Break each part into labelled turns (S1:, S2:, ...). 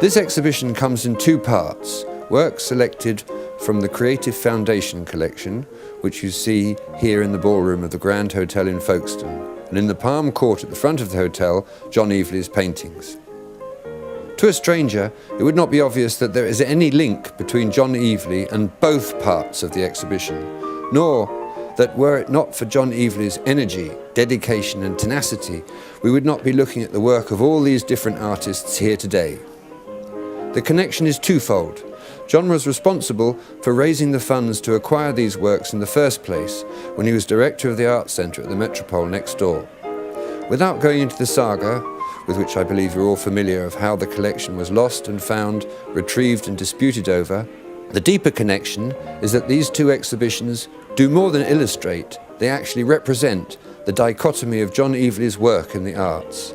S1: This exhibition comes in two parts: works selected from the Creative Foundation collection, which you see here in the ballroom of the Grand Hotel in Folkestone, and in the palm court at the front of the hotel, John Eveleigh's paintings. To a stranger, it would not be obvious that there is any link between John Eveleigh and both parts of the exhibition, nor that were it not for John Eveleigh's energy, dedication and tenacity, we would not be looking at the work of all these different artists here today. The connection is twofold. John was responsible for raising the funds to acquire these works in the first place when he was director of the Art Centre at the Metropole next door. Without going into the saga, with which I believe you're all familiar, of how the collection was lost and found, retrieved and disputed over, the deeper connection is that these two exhibitions do more than illustrate, they actually represent the dichotomy of John Eveleigh's work in the arts.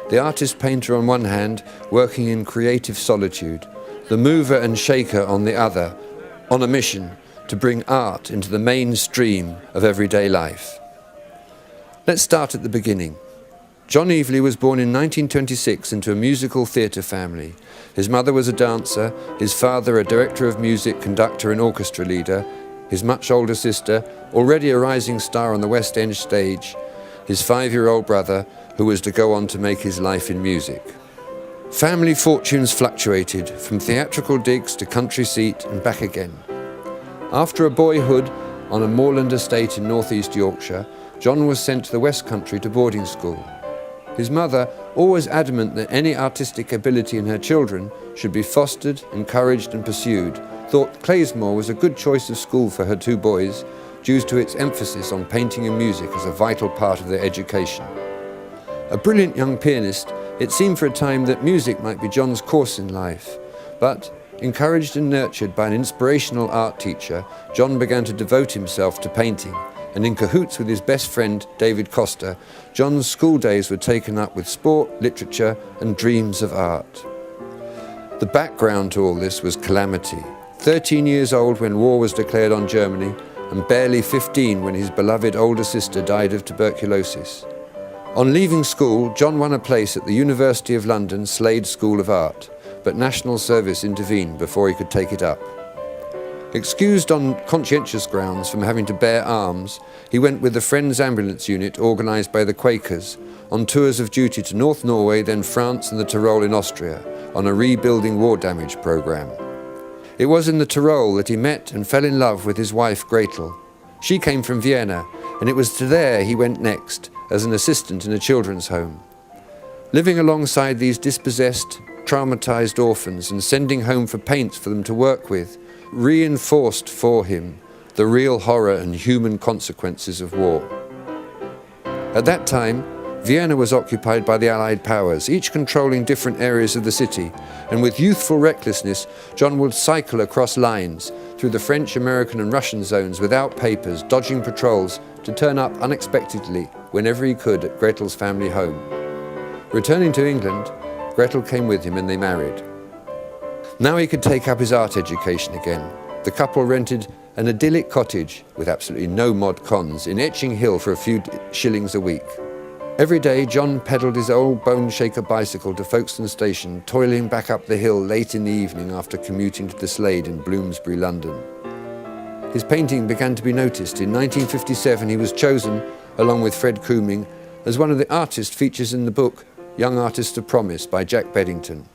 S1: The artist-painter on one hand, working in creative solitude, the mover and shaker on the other, on a mission to bring art into the mainstream of everyday life. Let's start at the beginning. John Eveleigh was born in 1926 into a musical theatre family. His mother was a dancer, his father a director of music, conductor and orchestra leader, his much older sister, already a rising star on the West End stage, his 5-year-old brother, who was to go on to make his life in music. Family fortunes fluctuated from theatrical digs to country seat and back again. After a boyhood on a moorland estate in northeast Yorkshire, John was sent to the West Country to boarding school. His mother, always adamant that any artistic ability in her children should be fostered, encouraged and pursued, thought Claysmore was a good choice of school for her two boys, due to its emphasis on painting and music as a vital part of their education. A brilliant young pianist, it seemed for a time that music might be John's course in life, but encouraged and nurtured by an inspirational art teacher, John began to devote himself to painting, and in cahoots with his best friend David Coster, John's school days were taken up with sport, literature and dreams of art. The background to all this was calamity. 13 years old when war was declared on Germany, and barely 15 when his beloved older sister died of tuberculosis. On leaving school, John won a place at the University of London Slade School of Art, but National Service intervened before he could take it up. Excused on conscientious grounds from having to bear arms, he went with the Friends Ambulance Unit organised by the Quakers on tours of duty to North Norway, then France and the Tyrol in Austria, on a rebuilding war damage programme. It was in the Tyrol that he met and fell in love with his wife Gretel. She came from Vienna, and it was to there he went next, as an assistant in a children's home. Living alongside these dispossessed, traumatised orphans and sending home for paints for them to work with, reinforced for him the real horror and human consequences of war. At that time, Vienna was occupied by the Allied powers, each controlling different areas of the city, and with youthful recklessness, John would cycle across lines through the French, American and Russian zones without papers, dodging patrols, to turn up unexpectedly whenever he could at Gretel's family home. Returning to England, Gretel came with him and they married. Now he could take up his art education again. The couple rented an idyllic cottage with absolutely no mod cons in Etching Hill for a few shillings a week. Every day John pedalled his old bone shaker bicycle to Folkestone station, toiling back up the hill late in the evening after commuting to the Slade in Bloomsbury, London. His painting began to be noticed. In 1957 he was chosen, along with Fred Cooming, as one of the artist features in the book Young Artist of Promise by Jack Beddington.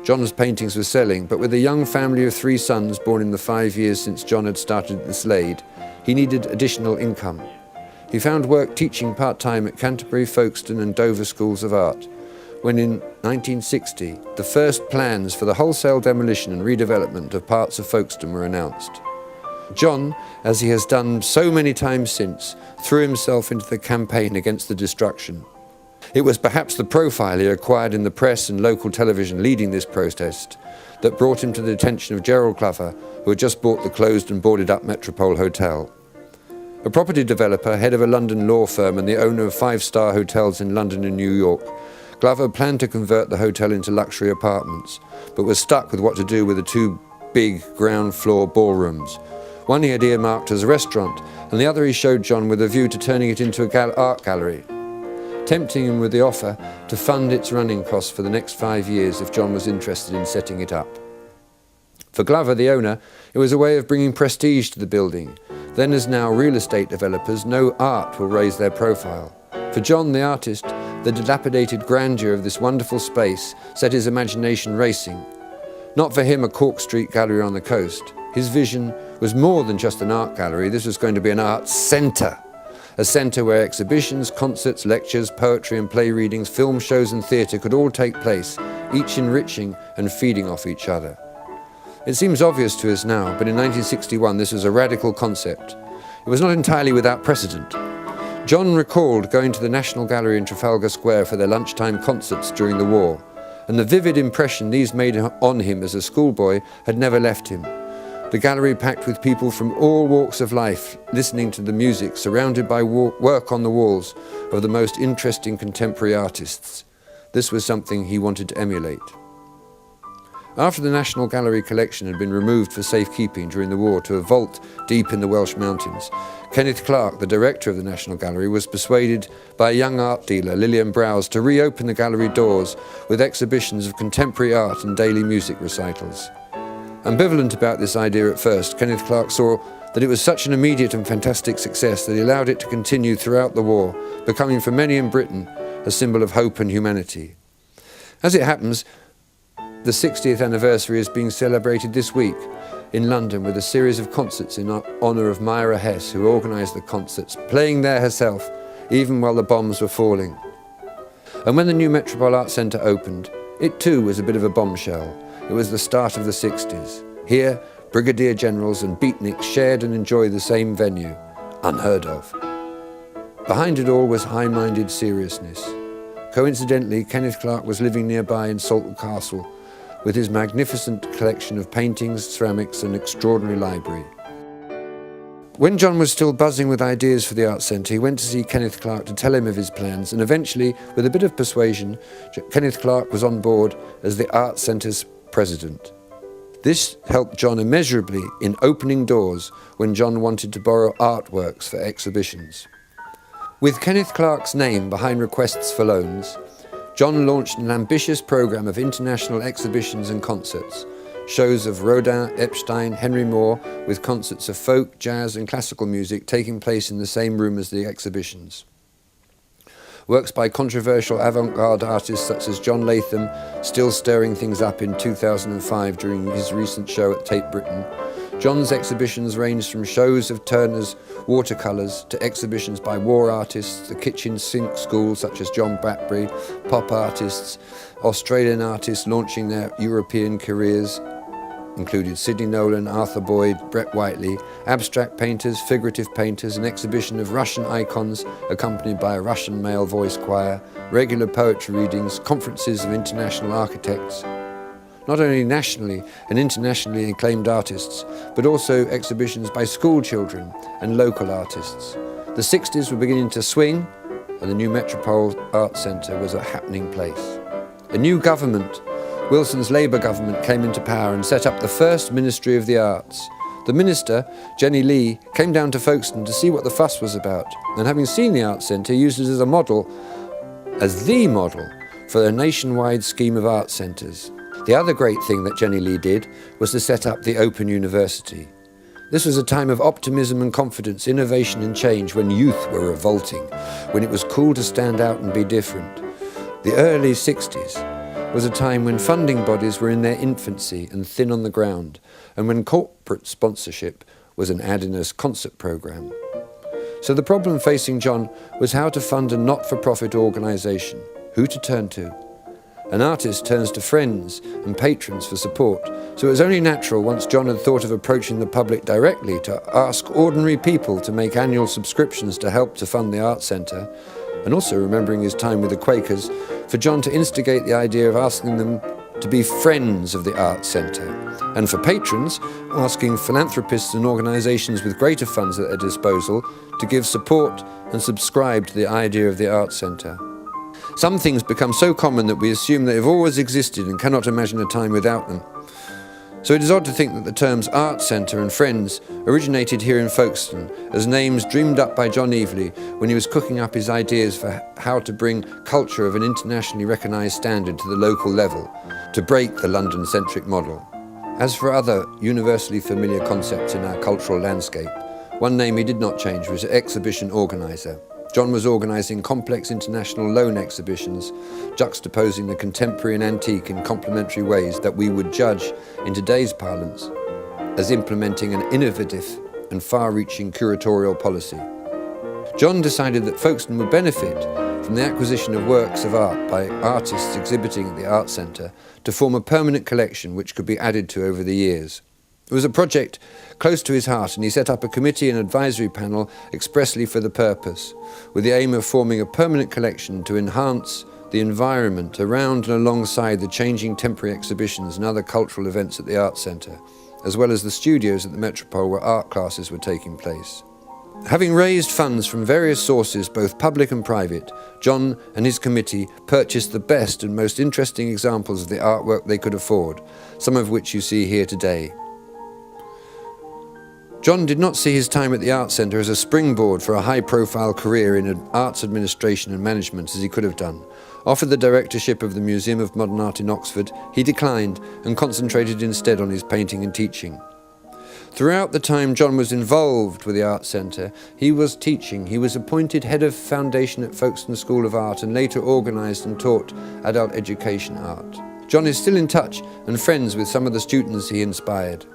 S1: John's paintings were selling, but with a young family of 3 sons born in the 5 years since John had started at the Slade, he needed additional income. He found work teaching part-time at Canterbury, Folkestone and Dover schools of art, when in 1960 the first plans for the wholesale demolition and redevelopment of parts of Folkestone were announced. John, as he has done so many times since, threw himself into the campaign against the destruction. It was perhaps the profile he acquired in the press and local television leading this protest that brought him to the attention of Gerald Glover, who had just bought the closed and boarded up Metropole Hotel. A property developer, head of a London law firm and the owner of 5-star hotels in London and New York, Glover planned to convert the hotel into luxury apartments, but was stuck with what to do with the 2 big ground floor ballrooms. One he had earmarked as a restaurant, and the other he showed John with a view to turning it into an art gallery. tempting him with the offer to fund its running costs for the next 5 years if John was interested in setting it up. For Glover, the owner, it was a way of bringing prestige to the building. Then as now real estate developers, no art will raise their profile. For John, the artist, the dilapidated grandeur of this wonderful space set his imagination racing. Not for him a Cork Street gallery on the coast. His vision was more than just an art gallery. This was going to be an art centre. A centre where exhibitions, concerts, lectures, poetry and play readings, film shows and theatre could all take place, each enriching and feeding off each other. It seems obvious to us now, but in 1961 this was a radical concept. It was not entirely without precedent. John recalled going to the National Gallery in Trafalgar Square for their lunchtime concerts during the war, and the vivid impression these made on him as a schoolboy had never left him. The gallery packed with people from all walks of life, listening to the music, surrounded by work on the walls of the most interesting contemporary artists. This was something he wanted to emulate. After the National Gallery collection had been removed for safekeeping during the war to a vault deep in the Welsh mountains, Kenneth Clark, the director of the National Gallery, was persuaded by a young art dealer, Lillian Browse, to reopen the gallery doors with exhibitions of contemporary art and daily music recitals. Ambivalent about this idea at first, Kenneth Clark saw that it was such an immediate and fantastic success that he allowed it to continue throughout the war, becoming for many in Britain a symbol of hope and humanity. As it happens, the 60th anniversary is being celebrated this week in London with a series of concerts in honour of Myra Hess, who organised the concerts, playing there herself, even while the bombs were falling. And when the new Metropole Art Centre opened, it too was a bit of a bombshell. It was the start of the 60s. Here, brigadier generals and beatniks shared and enjoyed the same venue. Unheard of. Behind it all was high-minded seriousness. Coincidentally, Kenneth Clark was living nearby in Salton Castle, with his magnificent collection of paintings, ceramics and extraordinary library. When John was still buzzing with ideas for the Art Centre, he went to see Kenneth Clark to tell him of his plans, and eventually, with a bit of persuasion, Kenneth Clark was on board as the Art Centre's president. This helped John immeasurably in opening doors when John wanted to borrow artworks for exhibitions. With Kenneth Clark's name behind requests for loans, John launched an ambitious programme of international exhibitions and concerts, shows of Rodin, Epstein, Henry Moore, with concerts of folk, jazz and classical music taking place in the same room as the exhibitions. Works by controversial avant-garde artists such as John Latham, still stirring things up in 2005 during his recent show at Tate Britain. John's exhibitions ranged from shows of Turner's watercolours to exhibitions by war artists, the kitchen sink school such as John Bradbury, pop artists, Australian artists launching their European careers, included Sidney Nolan, Arthur Boyd, Brett Whiteley, abstract painters, figurative painters, an exhibition of Russian icons accompanied by a Russian male voice choir, regular poetry readings, conferences of international architects. Not only nationally and internationally acclaimed artists, but also exhibitions by school children and local artists. The 60s were beginning to swing, and the new Metropole Art Centre was a happening place. A new government, Wilson's Labour government, came into power and set up the first Ministry of the Arts. The minister, John Eveleigh, came down to Folkestone to see what the fuss was about, and having seen the Art Centre, used it as a model, as the model, for a nationwide scheme of art centres. The other great thing that John Eveleigh did was to set up the Open University. This was a time of optimism and confidence, innovation and change, when youth were revolting, when it was cool to stand out and be different. The early 60s was a time when funding bodies were in their infancy and thin on the ground, and when corporate sponsorship was an add-in-us concert programme. So the problem facing John was how to fund a not-for-profit organisation, who to turn to. An artist turns to friends and patrons for support, so it was only natural, once John had thought of approaching the public directly, to ask ordinary people to make annual subscriptions to help to fund the Art Centre, and also remembering his time with the Quakers, for John to instigate the idea of asking them to be friends of the Art Centre, and for patrons, asking philanthropists and organisations with greater funds at their disposal to give support and subscribe to the idea of the Art Centre. Some things become so common that we assume they have always existed and cannot imagine a time without them. So it is odd to think that the terms Art Centre and Friends originated here in Folkestone as names dreamed up by John Eveleigh when he was cooking up his ideas for how to bring culture of an internationally recognised standard to the local level, to break the London-centric model. As for other universally familiar concepts in our cultural landscape, one name he did not change was exhibition organiser. John was organising complex international loan exhibitions, juxtaposing the contemporary and antique in complementary ways that we would judge, in today's parlance, as implementing an innovative and far-reaching curatorial policy. John decided that Folkestone would benefit from the acquisition of works of art by artists exhibiting at the Art Centre to form a permanent collection which could be added to over the years. It was a project close to his heart, and he set up a committee and advisory panel expressly for the purpose, with the aim of forming a permanent collection to enhance the environment around and alongside the changing temporary exhibitions and other cultural events at the Art Centre, as well as the studios at the Metropole where art classes were taking place. Having raised funds from various sources, both public and private, John and his committee purchased the best and most interesting examples of the artwork they could afford, some of which you see here today. John did not see his time at the Art Centre as a springboard for a high-profile career in arts administration and management as he could have done. Offered the directorship of the Museum of Modern Art in Oxford, he declined and concentrated instead on his painting and teaching. Throughout the time John was involved with the Art Centre, he was teaching. He was appointed head of foundation at Folkestone School of Art and later organised and taught adult education art. John is still in touch and friends with some of the students he inspired.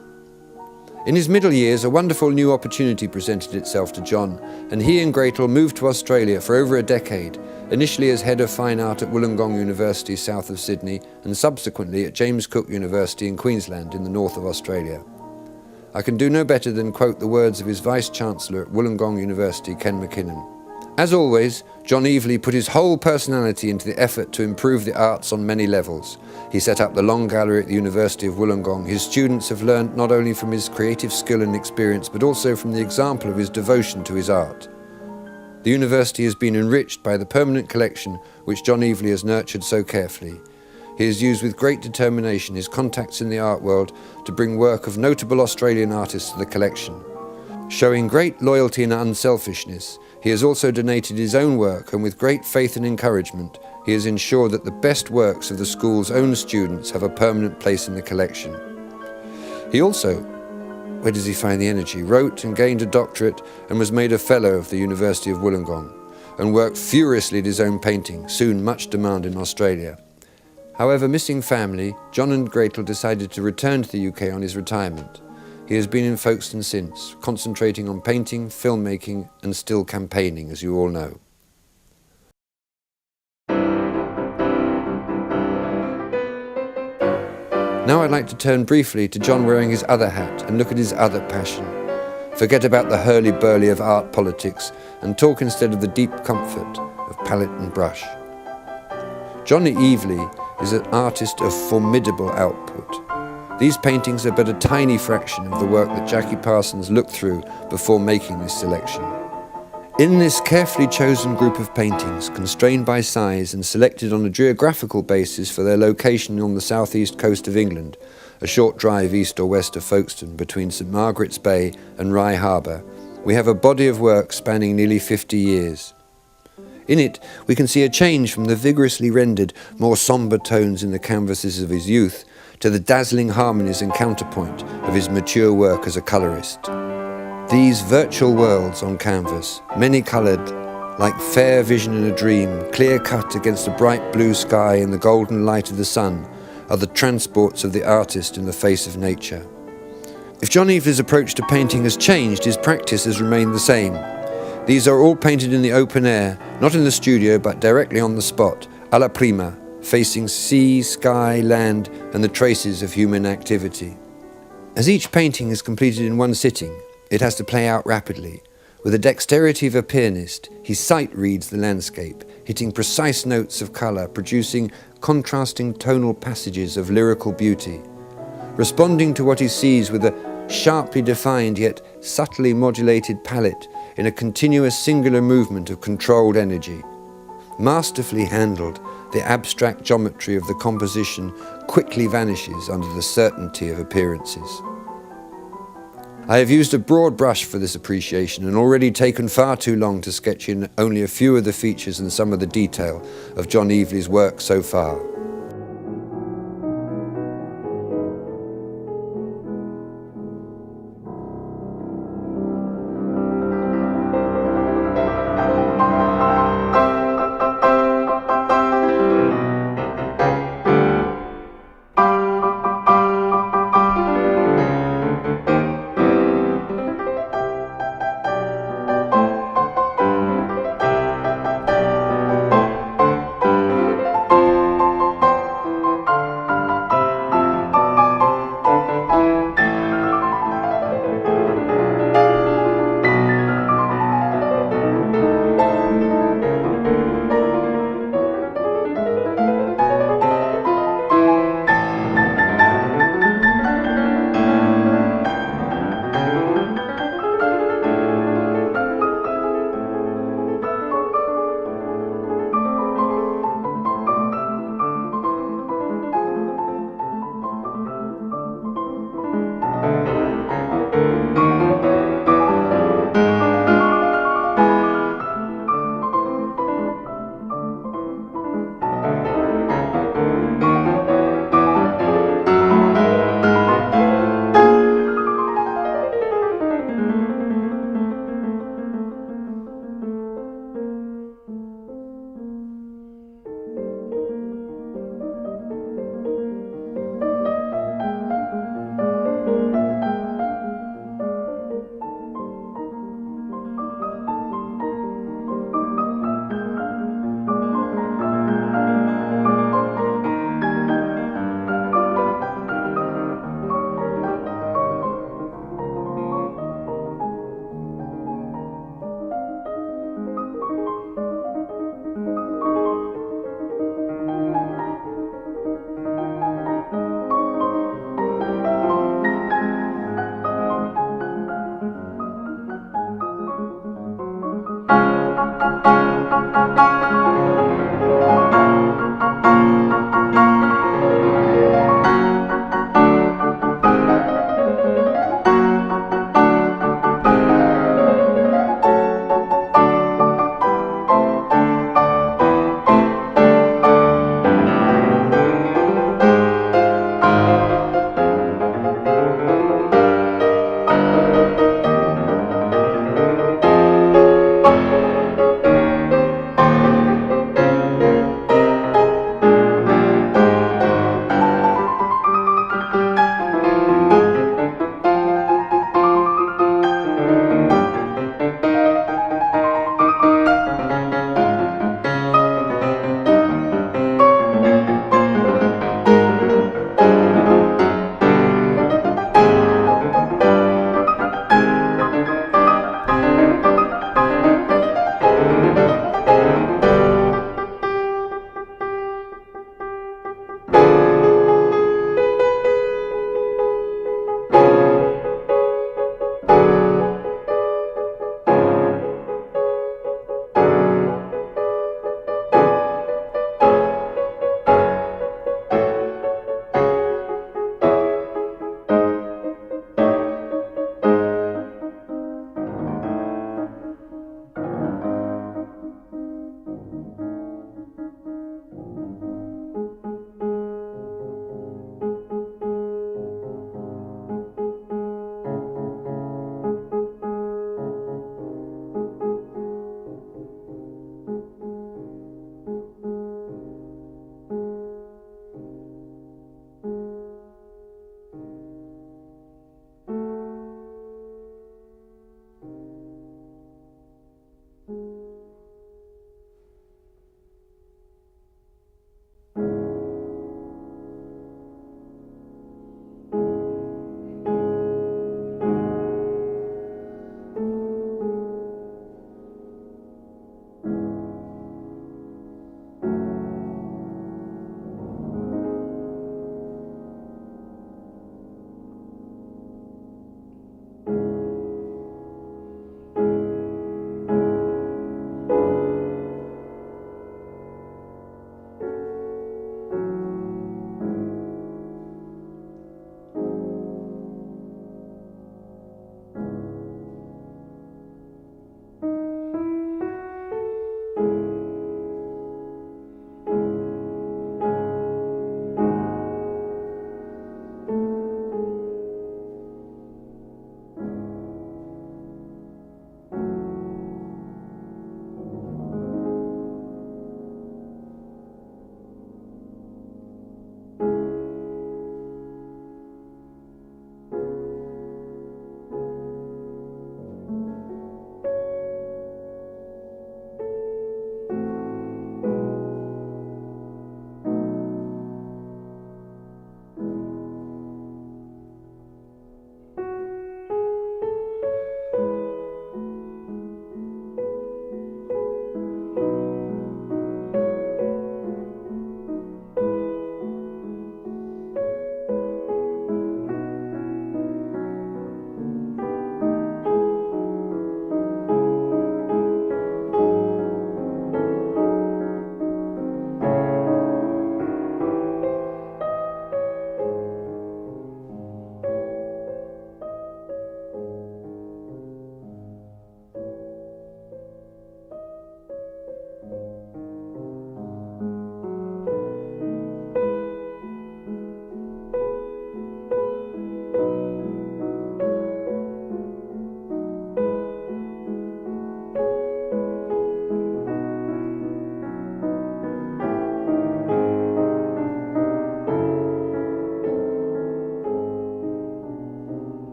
S1: In his middle years, a wonderful new opportunity presented itself to John, and he and Gretel moved to Australia for over a decade, initially as head of fine art at Wollongong University south of Sydney, and subsequently at James Cook University in Queensland in the north of Australia. I can do no better than quote the words of his Vice-Chancellor at Wollongong University, Ken McKinnon. As always, John Eveleigh put his whole personality into the effort to improve the arts on many levels. He set up the Long Gallery at the University of Wollongong. His students have learned not only from his creative skill and experience, but also from the example of his devotion to his art. The university has been enriched by the permanent collection which John Eveleigh has nurtured so carefully. He has used with great determination his contacts in the art world to bring work of notable Australian artists to the collection. Showing great loyalty and unselfishness, he has also donated his own work, and with great faith and encouragement, he has ensured that the best works of the school's own students have a permanent place in the collection. He also, where does he find the energy, wrote and gained a doctorate and was made a Fellow of the University of Wollongong, and worked furiously at his own painting, soon much demand in Australia. However, missing family, John and Gretel decided to return to the UK on his retirement. He has been in Folkestone since, concentrating on painting, filmmaking and still campaigning, as you all know. Now I'd like to turn briefly to John wearing his other hat and look at his other passion. Forget about the hurly-burly of art politics and talk instead of the deep comfort of palette and brush. John Eveleigh is an artist of formidable output. These paintings are but a tiny fraction of the work that Jackie Parsons looked through before making this selection. In this carefully chosen group of paintings, constrained by size and selected on a geographical basis for their location on the southeast coast of England, a short drive east or west of Folkestone between St Margaret's Bay and Rye Harbour, we have a body of work spanning nearly 50 years. In it, we can see a change from the vigorously rendered, more sombre tones in the canvases of his youth to the dazzling harmonies and counterpoint of his mature work as a colourist. These virtual worlds on canvas, many-coloured, like fair vision in a dream, clear-cut against a bright blue sky and the golden light of the sun, are the transports of the artist in the face of nature. If John Eveleigh's approach to painting has changed, his practice has remained the same. These are all painted in the open air, not in the studio, but directly on the spot, alla prima, facing sea, sky, land, and the traces of human activity. As each painting is completed in one sitting, it has to play out rapidly. With the dexterity of a pianist, he sight reads the landscape, hitting precise notes of colour, producing contrasting tonal passages of lyrical beauty, responding to what he sees with a sharply defined yet subtly modulated palette in a continuous singular movement of controlled energy. Masterfully handled, the abstract geometry of the composition quickly vanishes under the certainty of appearances. I have used a broad brush for this appreciation and already taken far too long to sketch in only a few of the features and some of the detail of John Eveleigh's work so far.